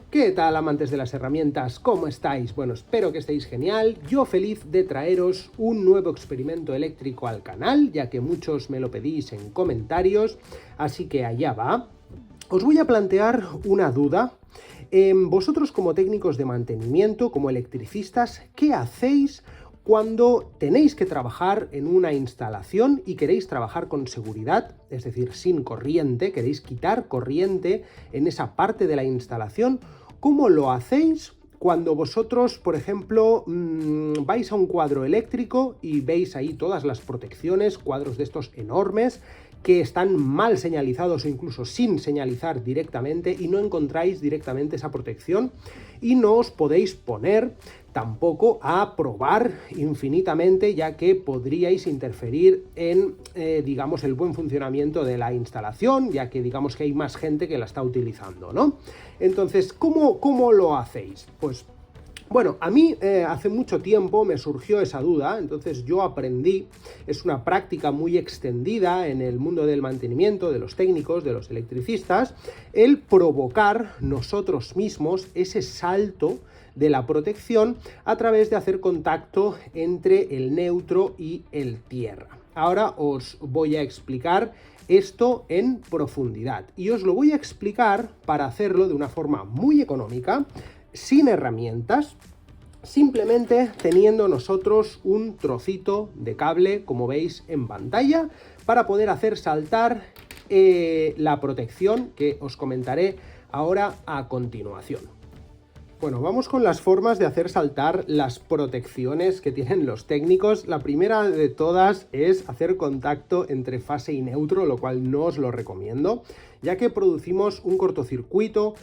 ¿Qué tal, amantes de las herramientas? ¿Cómo estáis? Bueno, espero que estéis genial. Yo feliz de traeros un nuevo experimento eléctrico al canal, ya que muchos me lo pedís en comentarios, así que allá va. Os voy a plantear una duda. Vosotros como técnicos de mantenimiento, como electricistas, ¿qué hacéis cuando tenéis que trabajar en una instalación y queréis trabajar con seguridad, es decir, sin corriente, queréis quitar corriente en esa parte de la instalación? ¿Cómo lo hacéis cuando vosotros, por ejemplo, vais a un cuadro eléctrico y veis ahí todas las protecciones, cuadros de estos enormes, que están mal señalizados o incluso sin señalizar directamente y no encontráis directamente esa protección y no os podéis poner tampoco a probar infinitamente, ya que podríais interferir en, digamos, el buen funcionamiento de la instalación, ya que digamos que hay más gente que la está utilizando, ¿no? Entonces, ¿cómo lo hacéis? Pues bueno, a mí hace mucho tiempo me surgió esa duda, entonces yo aprendí, es una práctica muy extendida en el mundo del mantenimiento, de los técnicos, de los electricistas, el provocar nosotros mismos ese salto de la protección a través de hacer contacto entre el neutro y el tierra. Ahora os voy a explicar esto en profundidad y os lo voy a explicar para hacerlo de una forma muy económica, sin herramientas, simplemente teniendo nosotros un trocito de cable, como veis en pantalla, para poder hacer saltar la protección que os comentaré ahora a continuación. Bueno, vamos con las formas de hacer saltar las protecciones que tienen los técnicos. La primera de todas es hacer contacto entre fase y neutro, lo cual no os lo recomiendo, ya que producimos un cortocircuito.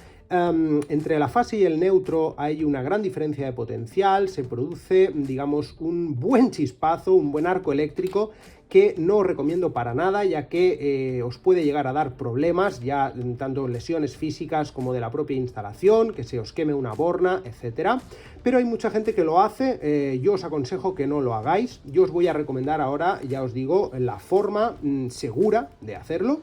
Entre la fase y el neutro hay una gran diferencia de potencial, se produce, digamos, un buen chispazo, un buen arco eléctrico que no os recomiendo para nada, ya que os puede llegar a dar problemas, ya tanto lesiones físicas como de la propia instalación, que se os queme una borna, etcétera. Pero hay mucha gente que lo hace, yo os aconsejo que no lo hagáis. Yo os voy a recomendar ahora, ya os digo, la forma segura de hacerlo.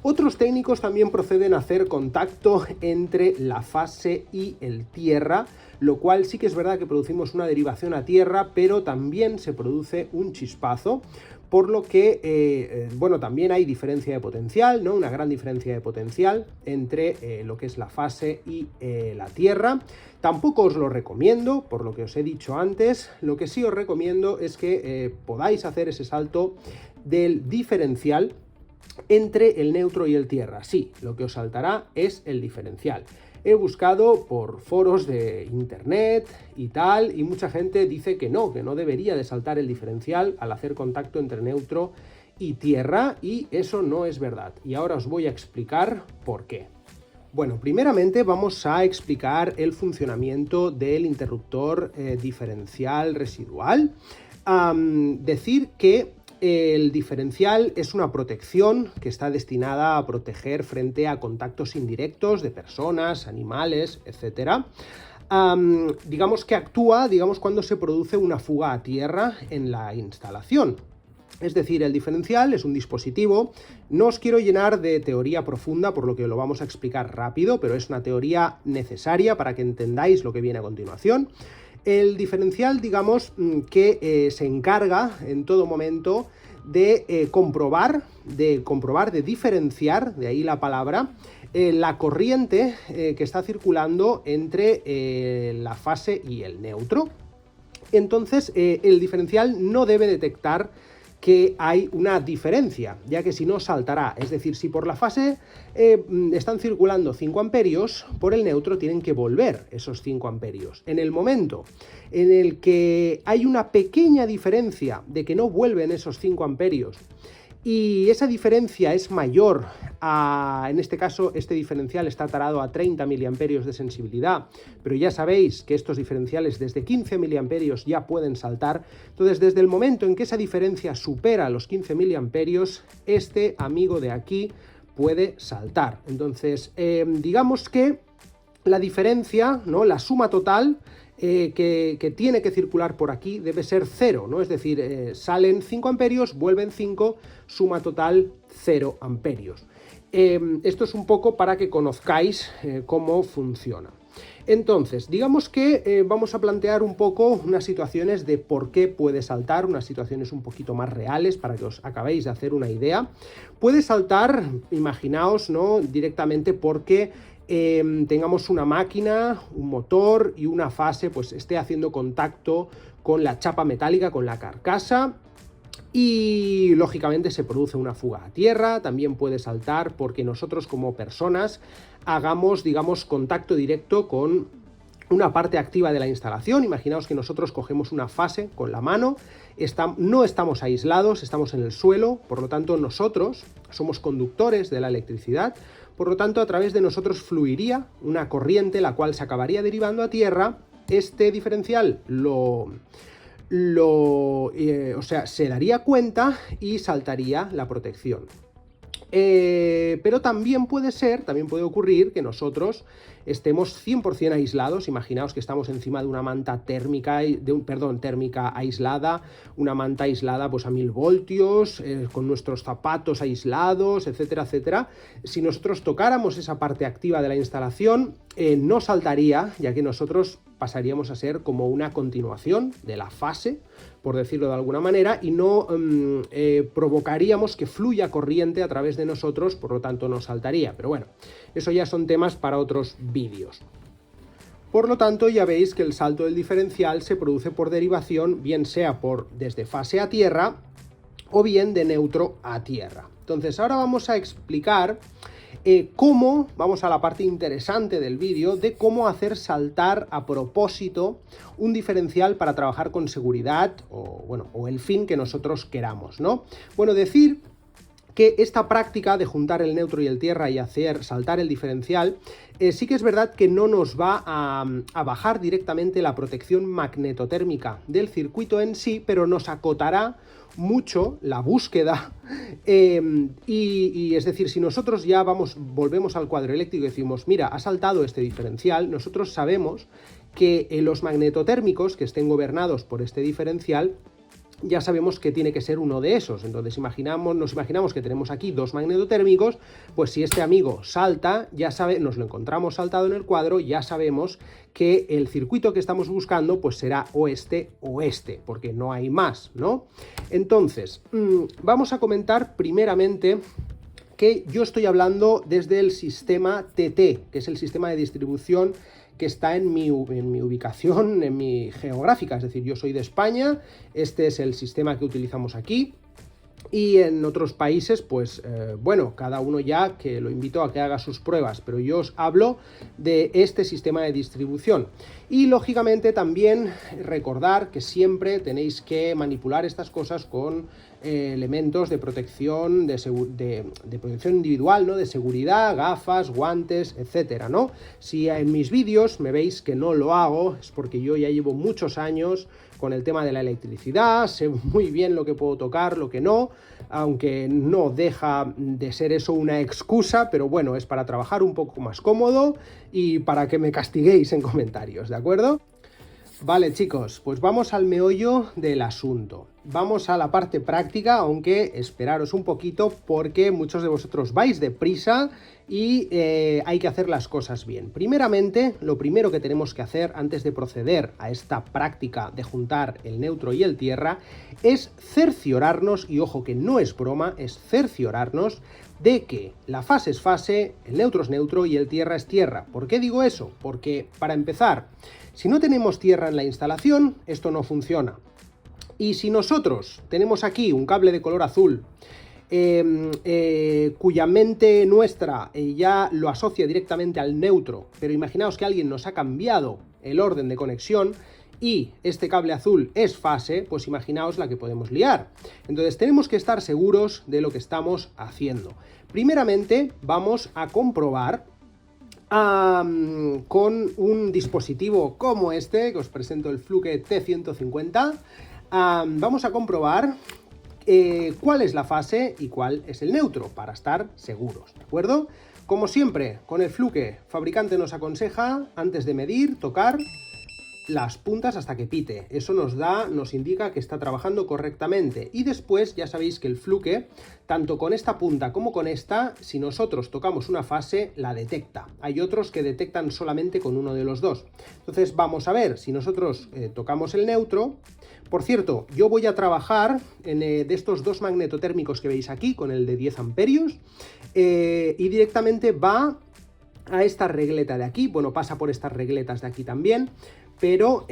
Otros técnicos también proceden a hacer contacto entre la fase y el tierra, lo cual sí que es verdad que producimos una derivación a tierra, pero también se produce un chispazo, por lo que, bueno, también hay diferencia de potencial, ¿no? Una gran diferencia de potencial entre lo que es la fase y la tierra. Tampoco os lo recomiendo, por lo que os he dicho antes. Lo que sí os recomiendo es que podáis hacer ese salto del diferencial entre el neutro y el tierra. Sí, lo que os saltará es el diferencial. He buscado por foros de internet y tal, y mucha gente dice que no debería de saltar el diferencial al hacer contacto entre neutro y tierra, y eso no es verdad. Y ahora os voy a explicar por qué. Bueno, primeramente vamos a explicar el funcionamiento del interruptor diferencial residual. Decir que el diferencial es una protección que está destinada a proteger frente a contactos indirectos de personas, animales, etc. Digamos que actúa, cuando se produce una fuga a tierra en la instalación. Es decir, el diferencial es un dispositivo. No os quiero llenar de teoría profunda, por lo que lo vamos a explicar rápido, pero es una teoría necesaria para que entendáis lo que viene a continuación. El diferencial, digamos, que se encarga en todo momento de comprobar, de diferenciar, de ahí la palabra, la corriente que está circulando entre la fase y el neutro. Entonces, el diferencial no debe detectar que hay una diferencia, ya que si no saltará. Es decir, si por la fase están circulando 5 amperios, por el neutro tienen que volver esos 5 amperios. En el momento en el que hay una pequeña diferencia de que no vuelven esos 5 amperios y esa diferencia es mayor a, en este caso, este diferencial está tarado a 30 miliamperios de sensibilidad, pero ya sabéis que estos diferenciales desde 15 miliamperios ya pueden saltar. Entonces, desde el momento en que esa diferencia supera los 15 miliamperios, este amigo de aquí puede saltar. Entonces, digamos que la diferencia, ¿no?, la suma total que tiene que circular por aquí debe ser 0, ¿no? Es decir, salen 5 amperios, vuelven 5, suma total 0 amperios. Esto es un poco para que conozcáis cómo funciona. Entonces, digamos que vamos a plantear un poco unas situaciones de por qué puede saltar, unas situaciones un poquito más reales para que os acabéis de hacer una idea. Puede saltar, imaginaos, ¿no?, directamente porque tengamos una máquina, un motor y una fase pues esté haciendo contacto con la chapa metálica, con la carcasa, y lógicamente se produce una fuga a tierra. También puede saltar porque nosotros como personas hagamos, digamos, contacto directo con una parte activa de la instalación. Imaginaos que nosotros cogemos una fase con la mano, no estamos aislados, estamos en el suelo, por lo tanto nosotros somos conductores de la electricidad, por lo tanto a través de nosotros fluiría una corriente la cual se acabaría derivando a tierra. Este diferencial se daría cuenta y saltaría la protección. Pero también puede ocurrir que nosotros estemos 100% aislados. Imaginaos que estamos encima de una manta térmica, térmica aislada, una manta aislada pues a 1000 voltios, con nuestros zapatos aislados, etcétera, etcétera. Si nosotros tocáramos esa parte activa de la instalación, no saltaría, ya que nosotros pasaríamos a ser como una continuación de la fase, por decirlo de alguna manera, y no provocaríamos que fluya corriente a través de nosotros, por lo tanto no saltaría. Pero bueno, eso ya son temas para otros vídeos. Por lo tanto, ya veis que el salto del diferencial se produce por derivación, bien sea desde fase a tierra o bien de neutro a tierra. Entonces, ahora vamos a explicar vamos a la parte interesante del vídeo, de cómo hacer saltar a propósito un diferencial para trabajar con seguridad o el fin que nosotros queramos, ¿no? Bueno, decir que esta práctica de juntar el neutro y el tierra y hacer saltar el diferencial, sí que es verdad que no nos va a bajar directamente la protección magnetotérmica del circuito en sí, pero nos acotará mucho la búsqueda, y es decir, si nosotros ya volvemos al cuadro eléctrico y decimos, mira, ha saltado este diferencial, nosotros sabemos que los magnetotérmicos que estén gobernados por este diferencial, ya sabemos que tiene que ser uno de esos. Entonces nos imaginamos que tenemos aquí dos magnetotérmicos, pues si este amigo salta, nos lo encontramos saltado en el cuadro, ya sabemos que el circuito que estamos buscando pues será o este, porque no hay más, ¿no? Entonces, vamos a comentar primeramente que yo estoy hablando desde el sistema TT, que es el sistema de distribución que está en mi ubicación, en mi geográfica, es decir, yo soy de España, este es el sistema que utilizamos aquí, y en otros países, pues, bueno, cada uno ya, que lo invito a que haga sus pruebas, pero yo os hablo de este sistema de distribución. Y, lógicamente, también recordar que siempre tenéis que manipular estas cosas con elementos de protección, de protección individual, ¿no?, de seguridad, gafas, guantes, etcétera, ¿no? Si en mis vídeos me veis que no lo hago, es porque yo ya llevo muchos años con el tema de la electricidad, sé muy bien lo que puedo tocar, lo que no, aunque no deja de ser eso una excusa, pero bueno, es para trabajar un poco más cómodo y para que me castiguéis en comentarios, ¿de acuerdo? Vale, chicos, pues vamos al meollo del asunto. Vamos a la parte práctica, aunque esperaros un poquito porque muchos de vosotros vais deprisa y hay que hacer las cosas bien. Primeramente, lo primero que tenemos que hacer antes de proceder a esta práctica de juntar el neutro y el tierra es cerciorarnos, y ojo que no es broma, es cerciorarnos de que la fase es fase, el neutro es neutro y el tierra es tierra. ¿Por qué digo eso? Porque, para empezar, si no tenemos tierra en la instalación, esto no funciona. Y si nosotros tenemos aquí un cable de color azul, cuya mente nuestra ya lo asocia directamente al neutro, pero imaginaos que alguien nos ha cambiado el orden de conexión y este cable azul es fase, pues imaginaos la que podemos liar. Entonces tenemos que estar seguros de lo que estamos haciendo. Primeramente vamos a comprobar con un dispositivo como este, que os presento, el Fluke T150, vamos a comprobar cuál es la fase y cuál es el neutro, para estar seguros, ¿de acuerdo? Como siempre, con el Fluke, fabricante nos aconseja, antes de medir, tocar las puntas hasta que pite. Eso nos indica que está trabajando correctamente. Y después ya sabéis que el fluke, tanto con esta punta como con esta, si nosotros tocamos una fase, la detecta. Hay otros que detectan solamente con uno de los dos. Entonces vamos a ver si nosotros tocamos el neutro. Por cierto, yo voy a trabajar de estos dos magnetotérmicos que veis aquí, con el de 10 amperios, y directamente va a esta regleta de aquí. Bueno, pasa por estas regletas de aquí también, pero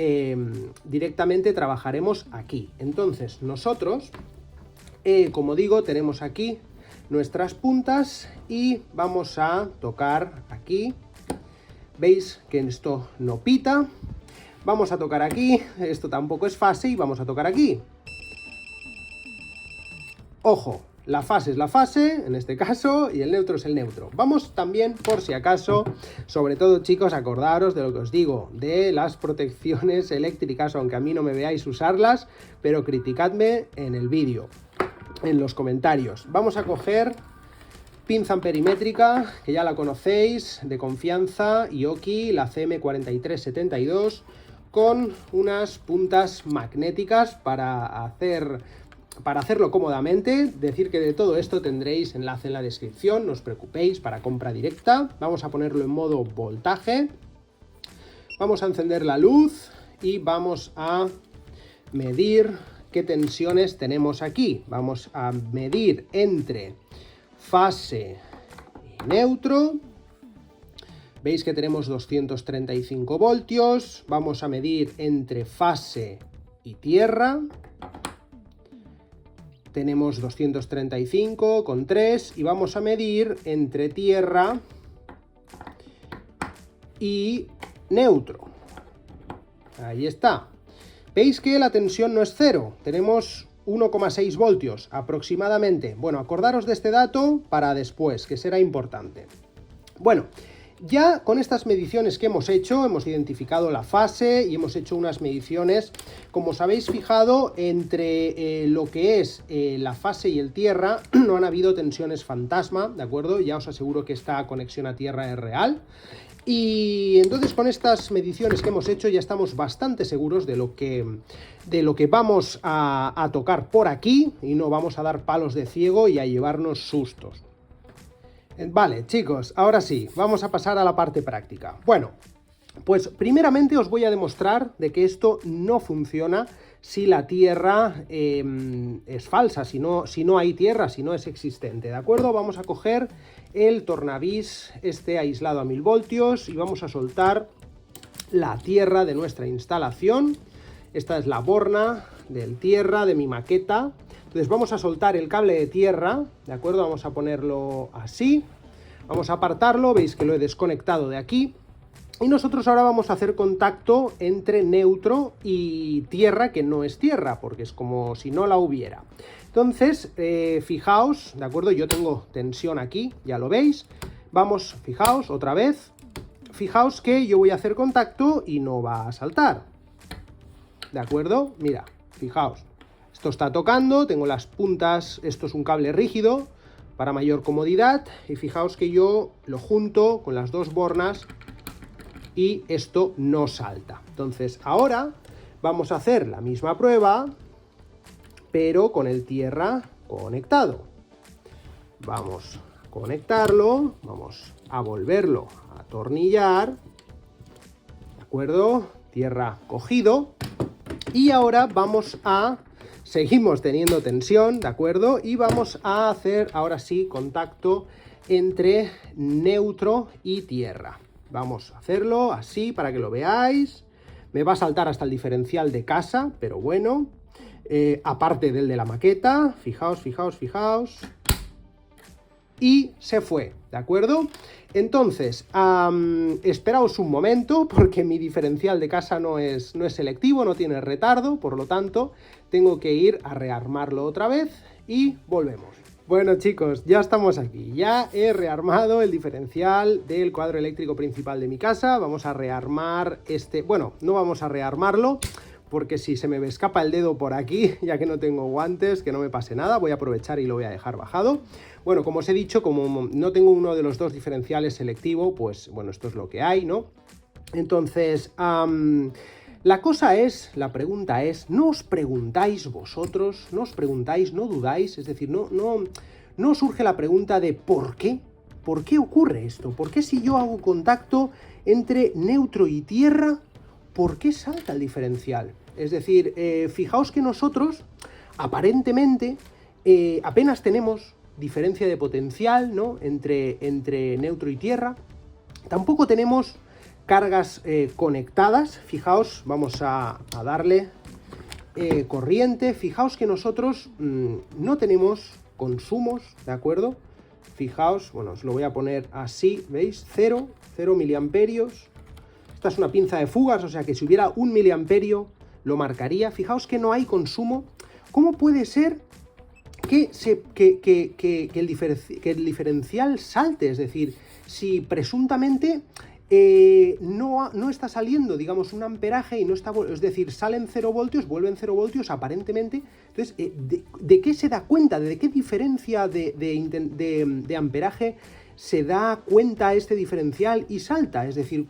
directamente trabajaremos aquí. Entonces nosotros, como digo, tenemos aquí nuestras puntas y vamos a tocar aquí. Veis que esto no pita. Vamos a tocar aquí, esto tampoco es fase, y vamos a tocar aquí. Ojo, la fase es la fase, en este caso, y el neutro es el neutro. Vamos también, por si acaso, sobre todo chicos, acordaros de lo que os digo, de las protecciones eléctricas, aunque a mí no me veáis usarlas, pero criticadme en el vídeo, en los comentarios. Vamos a coger pinza amperimétrica, que ya la conocéis, de confianza, Ioki, la CM4372, con unas puntas magnéticas para hacerlo cómodamente. Decir que de todo esto tendréis enlace en la descripción, no os preocupéis, para compra directa. Vamos a ponerlo en modo voltaje. Vamos a encender la luz y vamos a medir qué tensiones tenemos aquí. Vamos a medir entre fase y neutro. Veis que tenemos 235 voltios. Vamos a medir entre fase y tierra. Tenemos 235,3 y vamos a medir entre tierra y neutro. Ahí está. Veis que la tensión no es cero. Tenemos 1,6 voltios aproximadamente. Bueno, acordaros de este dato para después, que será importante. Bueno, ya con estas mediciones que hemos hecho, hemos identificado la fase y hemos hecho unas mediciones, como os habéis fijado, entre lo que es la fase y el tierra, no han habido tensiones fantasma, ¿de acuerdo? Ya os aseguro que esta conexión a tierra es real. Y entonces con estas mediciones que hemos hecho ya estamos bastante seguros de lo que vamos a tocar por aquí, y no vamos a dar palos de ciego y a llevarnos sustos. Vale, chicos, ahora sí, vamos a pasar a la parte práctica. Bueno, pues primeramente os voy a demostrar de que esto no funciona si la tierra es falsa, si no hay tierra, si no es existente, ¿de acuerdo? Vamos a coger el tornavís este aislado a 1000 voltios y vamos a soltar la tierra de nuestra instalación. Esta es la borna del tierra de mi maqueta. Entonces vamos a soltar el cable de tierra, ¿de acuerdo? Vamos a ponerlo así, vamos a apartarlo, veis que lo he desconectado de aquí. Y nosotros ahora vamos a hacer contacto entre neutro y tierra, que no es tierra, porque es como si no la hubiera. Entonces, fijaos, ¿de acuerdo? Yo tengo tensión aquí, ya lo veis. Vamos, fijaos, otra vez. Fijaos que yo voy a hacer contacto y no va a saltar. ¿De acuerdo? Mira, fijaos. Esto está tocando, tengo las puntas, esto es un cable rígido para mayor comodidad. Y fijaos que yo lo junto con las dos bornas y esto no salta. Entonces ahora vamos a hacer la misma prueba, pero con el tierra conectado. Vamos a conectarlo, vamos a volverlo a atornillar, ¿de acuerdo? Tierra cogido. Y ahora seguimos teniendo tensión, ¿de acuerdo? Y vamos a hacer ahora sí contacto entre neutro y tierra. Vamos a hacerlo así para que lo veáis. Me va a saltar hasta el diferencial de casa, pero bueno. Aparte del de la maqueta. Fijaos, fijaos, fijaos. Y se fue, ¿de acuerdo? Entonces, esperaos un momento, porque mi diferencial de casa no es selectivo, no tiene retardo, por lo tanto, tengo que ir a rearmarlo otra vez y volvemos. Bueno chicos, ya estamos aquí, ya he rearmado el diferencial del cuadro eléctrico principal de mi casa. Vamos a rearmar bueno, no vamos a rearmarlo, porque si se me escapa el dedo por aquí, ya que no tengo guantes, que no me pase nada, voy a aprovechar y lo voy a dejar bajado. Bueno, como os he dicho, como no tengo uno de los dos diferenciales selectivo, pues bueno, esto es lo que hay, ¿no? Entonces, La cosa es, la pregunta es, no os preguntáis vosotros, no os preguntáis, no dudáis, es decir, no surge la pregunta de ¿por qué? ¿Por qué ocurre esto? ¿Por qué si yo hago contacto entre neutro y tierra, por qué salta el diferencial? Es decir, fijaos que nosotros, aparentemente, apenas tenemos diferencia de potencial, ¿no?, entre neutro y tierra. Tampoco tenemos cargas conectadas. Fijaos, vamos a darle corriente. Fijaos que nosotros no tenemos consumos, ¿de acuerdo? Fijaos, bueno, os lo voy a poner así, ¿veis? 0 miliamperios. Esta es una pinza de fugas, o sea que si hubiera 1 miliamperio lo marcaría. Fijaos que no hay consumo. ¿Cómo puede ser que el diferencial salte? Es decir, si presuntamente no está saliendo, digamos, un amperaje y no está, es decir, salen 0 voltios, vuelven 0 voltios aparentemente. Entonces, ¿de qué se da cuenta? ¿De qué diferencia de amperaje se da cuenta este diferencial y salta? Es decir,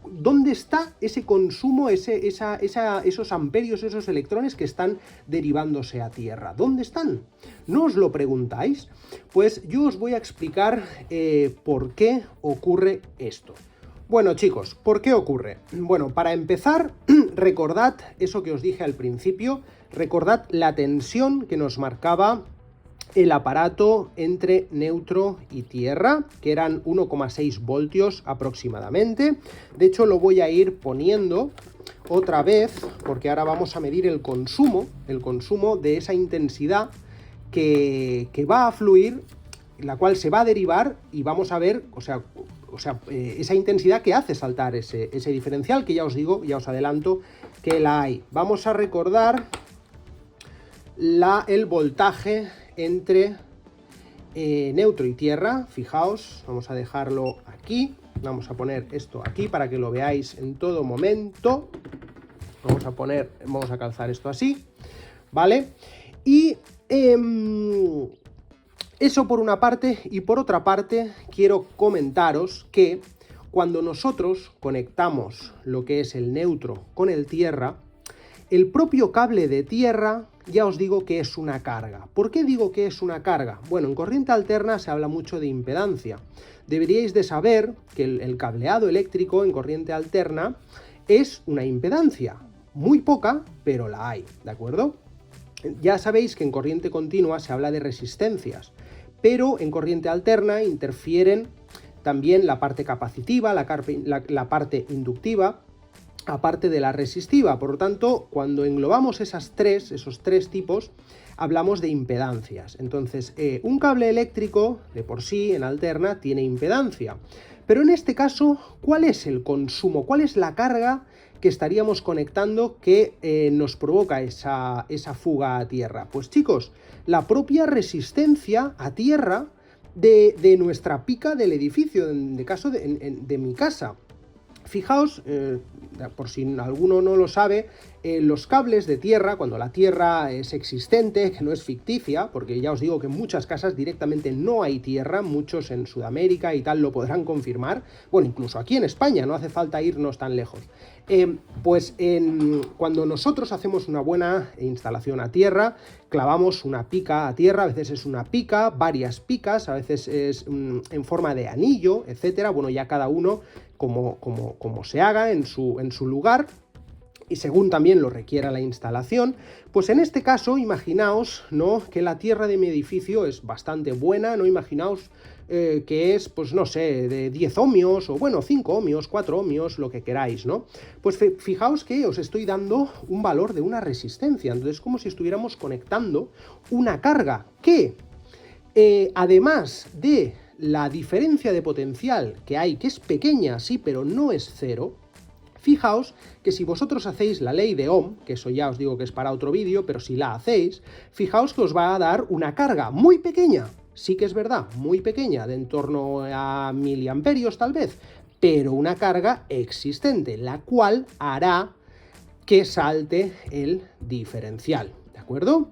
¿dónde está ese consumo, esos amperios, esos electrones que están derivándose a tierra? ¿Dónde están? ¿No os lo preguntáis? Pues yo os voy a explicar por qué ocurre esto. Bueno, chicos, ¿por qué ocurre? Bueno, para empezar, recordad eso que os dije al principio, recordad la tensión que nos marcaba el aparato entre neutro y tierra, que eran 1,6 voltios aproximadamente. De hecho, lo voy a ir poniendo otra vez, porque ahora vamos a medir el consumo de esa intensidad que va a fluir, la cual se va a derivar, y vamos a ver, esa intensidad que hace saltar ese diferencial, que ya os digo, ya os adelanto que la hay. Vamos a recordar el voltaje entre neutro y tierra. Fijaos, vamos a dejarlo aquí, vamos a poner esto aquí para que lo veáis en todo momento. Vamos a calzar esto así, ¿vale? Y eso por una parte, y por otra parte quiero comentaros que cuando nosotros conectamos lo que es el neutro con el tierra, el propio cable de tierra, ya os digo que es una carga. ¿Por qué digo que es una carga? Bueno, en corriente alterna se habla mucho de impedancia. Deberíais de saber que el cableado eléctrico en corriente alterna es una impedancia. Muy poca, pero la hay, ¿de acuerdo? Ya sabéis que en corriente continua se habla de resistencias, pero en corriente alterna interfieren también la parte capacitiva, la parte inductiva, aparte de la resistiva. Por lo tanto, cuando englobamos esos tres tipos, hablamos de impedancias. Entonces, un cable eléctrico, de por sí, en alterna, tiene impedancia. Pero en este caso, ¿cuál es el consumo? ¿Cuál es la carga que estaríamos conectando que nos provoca esa fuga a tierra? Pues chicos, la propia resistencia a tierra de nuestra pica del edificio, en mi casa. Fijaos, por si alguno no lo sabe, los cables de tierra, cuando la tierra es existente, que no es ficticia, porque ya os digo que en muchas casas directamente no hay tierra, muchos en Sudamérica y tal lo podrán confirmar, bueno, incluso aquí en España, no hace falta irnos tan lejos. Cuando nosotros hacemos una buena instalación a tierra, clavamos una pica a tierra, a veces es una pica, varias picas, a veces es en forma de anillo, etcétera. Bueno, ya cada uno como se haga en su lugar, y según también lo requiera la instalación. Pues en este caso, imaginaos, ¿no?, que la tierra de mi edificio es bastante buena, ¿no? Imaginaos que es, pues no sé, de 10 ohmios, o bueno, 5 ohmios, 4 ohmios, lo que queráis, ¿no? Pues fijaos que os estoy dando un valor de una resistencia, entonces es como si estuviéramos conectando una carga que, además de la diferencia de potencial que hay, que es pequeña, sí, pero no es cero. Fijaos que si vosotros hacéis la ley de Ohm, que eso ya os digo que es para otro vídeo, pero si la hacéis, fijaos que os va a dar una carga muy pequeña, sí que es verdad, muy pequeña, de en torno a miliamperios tal vez, pero una carga existente, la cual hará que salte el diferencial, ¿de acuerdo?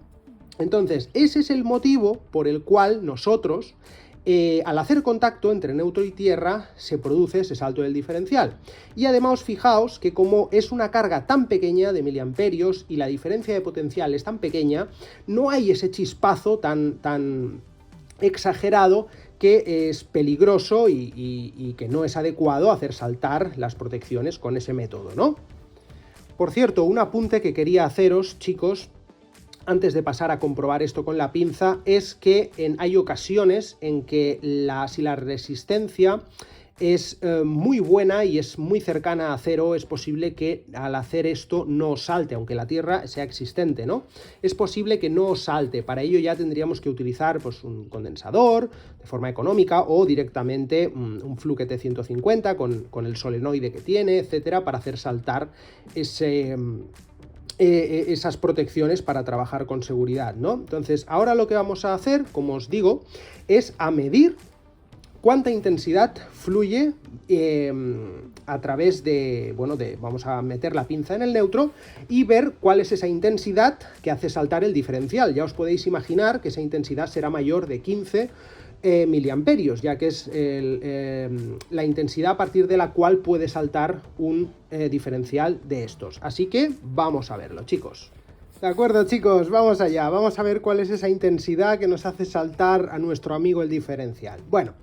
Entonces, ese es el motivo por el cual nosotros al hacer contacto entre neutro y tierra se produce ese salto del diferencial. Y además fijaos que como es una carga tan pequeña de miliamperios y la diferencia de potencial es tan pequeña, no hay ese chispazo tan exagerado que es peligroso y que no es adecuado hacer saltar las protecciones con ese método, ¿no? Por cierto, un apunte que quería haceros, chicos, antes de pasar a comprobar esto con la pinza, es que hay ocasiones en que si la resistencia es muy buena y es muy cercana a cero, es posible que al hacer esto no salte, aunque la tierra sea existente, ¿no? Es posible que no salte. Para ello ya tendríamos que utilizar pues, un condensador de forma económica o directamente un Fluke T150 con el solenoide que tiene, etcétera, para hacer saltar esas protecciones para trabajar con seguridad, ¿no? Entonces, ahora lo que vamos a hacer, como os digo, es a medir cuánta intensidad fluye a través vamos a meter la pinza en el neutro y ver cuál es esa intensidad que hace saltar el diferencial. Ya os podéis imaginar que esa intensidad será mayor de 15 miliamperios, ya que es la intensidad a partir de la cual puede saltar un diferencial de estos. Así que vamos a verlo, chicos. De acuerdo, chicos, vamos allá. Vamos a ver cuál es esa intensidad que nos hace saltar a nuestro amigo el diferencial. Bueno,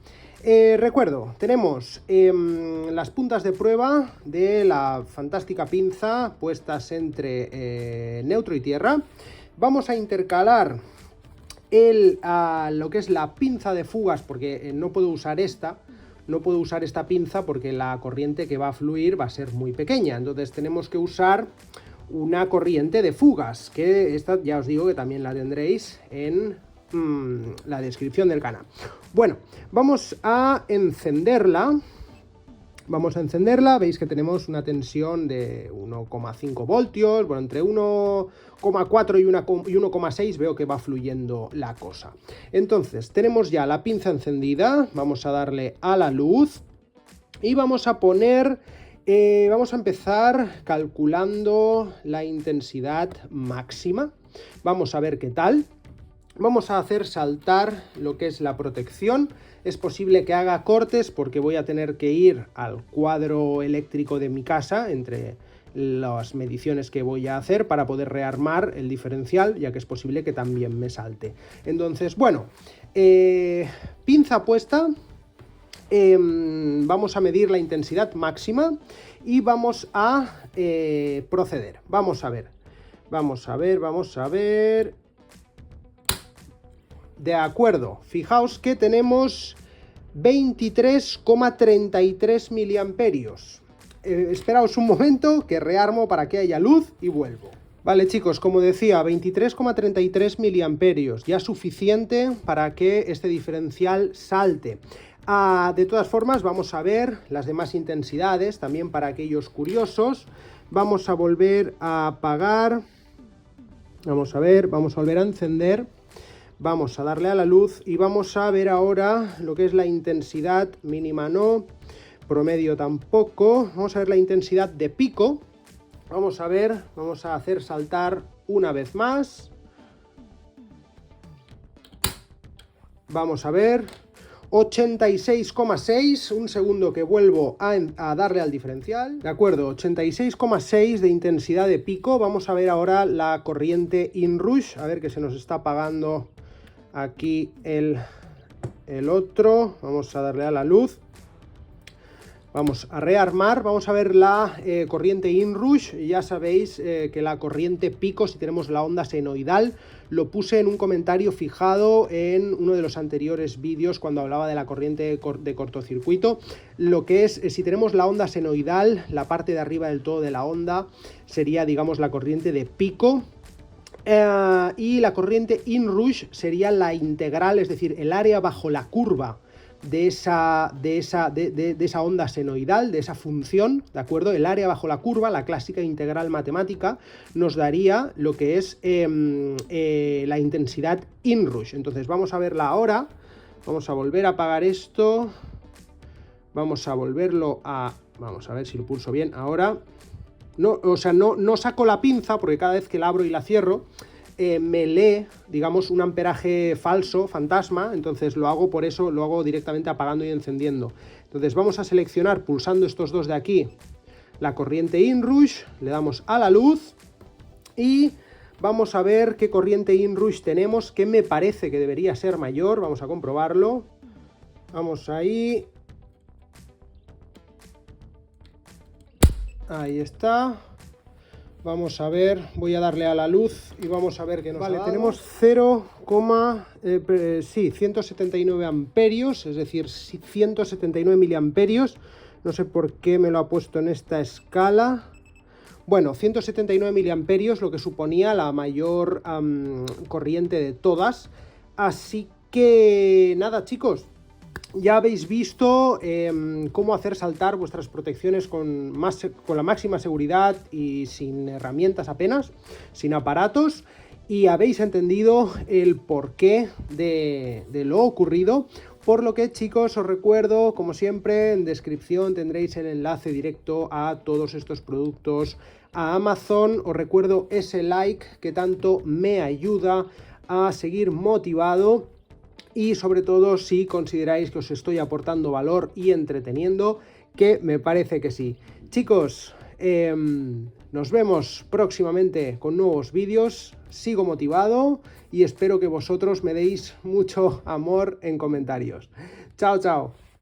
recuerdo, tenemos las puntas de prueba de la fantástica pinza puestas entre neutro y tierra. Vamos a intercalar lo que es la pinza de fugas, porque no puedo usar esta pinza porque la corriente que va a fluir va a ser muy pequeña. Entonces tenemos que usar una corriente de fugas, que esta ya os digo que también la tendréis en la descripción del canal. Bueno, vamos a encenderla. Veis que tenemos una tensión de 1,5 voltios, bueno, entre 1,4 y 1,6 veo que va fluyendo la cosa. Entonces, tenemos ya la pinza encendida, vamos a darle a la luz y vamos a empezar calculando la intensidad máxima. Vamos a ver qué tal. Vamos a hacer saltar lo que es la protección. Es posible que haga cortes porque voy a tener que ir al cuadro eléctrico de mi casa entre las mediciones que voy a hacer para poder rearmar el diferencial, ya que es posible que también me salte. Entonces, bueno, pinza puesta, vamos a medir la intensidad máxima y vamos a proceder. Vamos a ver. De acuerdo, fijaos que tenemos 23,33 miliamperios. Esperaos un momento que rearmo para que haya luz y vuelvo. Vale, chicos, como decía, 23,33 miliamperios, ya suficiente para que este diferencial salte. De todas formas, vamos a ver las demás intensidades, también para aquellos curiosos. Vamos a volver a apagar. Vamos a volver a encender. Vamos a darle a la luz y vamos a ver ahora lo que es la intensidad mínima, no, promedio tampoco. Vamos a ver la intensidad de pico. Vamos a hacer saltar una vez más. Vamos a ver, 86,6, un segundo que vuelvo a darle al diferencial. De acuerdo, 86,6 de intensidad de pico. Vamos a ver ahora la corriente inrush, a ver que se nos está apagando aquí el otro. Vamos a darle a la luz. Vamos a rearmar, vamos a ver la corriente inrush. Ya sabéis que la corriente pico, si tenemos la onda senoidal, lo puse en un comentario fijado en uno de los anteriores vídeos cuando hablaba de la corriente de cortocircuito. Lo que es, si tenemos la onda senoidal, la parte de arriba del todo de la onda sería, digamos, la corriente de pico. Y la corriente inrush sería la integral, es decir, el área bajo la curva de esa onda senoidal, de esa función, ¿de acuerdo? El área bajo la curva, la clásica integral matemática, nos daría lo que es la intensidad inrush. Entonces vamos a verla ahora, vamos a volver a apagar esto, vamos a volverlo a... Vamos a ver si lo pulso bien ahora. No, o sea, no saco la pinza porque cada vez que la abro y la cierro me lee, digamos, un amperaje falso, fantasma, entonces lo hago por eso, lo hago directamente apagando y encendiendo. Entonces vamos a seleccionar, pulsando estos dos de aquí, la corriente inrush, le damos a la luz y vamos a ver qué corriente inrush tenemos, que me parece que debería ser mayor, vamos a comprobarlo. Vamos ahí. Ahí está. Vamos a ver, voy a darle a la luz y vamos a ver qué nos ha dado. Vale, tenemos 179 amperios, es decir, 179 miliamperios. No sé por qué me lo ha puesto en esta escala. Bueno, 179 miliamperios, lo que suponía la mayor corriente de todas. Así que nada, chicos. Ya habéis visto cómo hacer saltar vuestras protecciones con la máxima seguridad y sin herramientas apenas, sin aparatos, y habéis entendido el porqué de lo ocurrido. Por lo que, chicos, os recuerdo, como siempre, en descripción tendréis el enlace directo a todos estos productos, a Amazon. Os recuerdo ese like que tanto me ayuda a seguir motivado. Y sobre todo si consideráis que os estoy aportando valor y entreteniendo, que me parece que sí. Chicos, nos vemos próximamente con nuevos vídeos. Sigo motivado y espero que vosotros me deis mucho amor en comentarios. Chao, chao.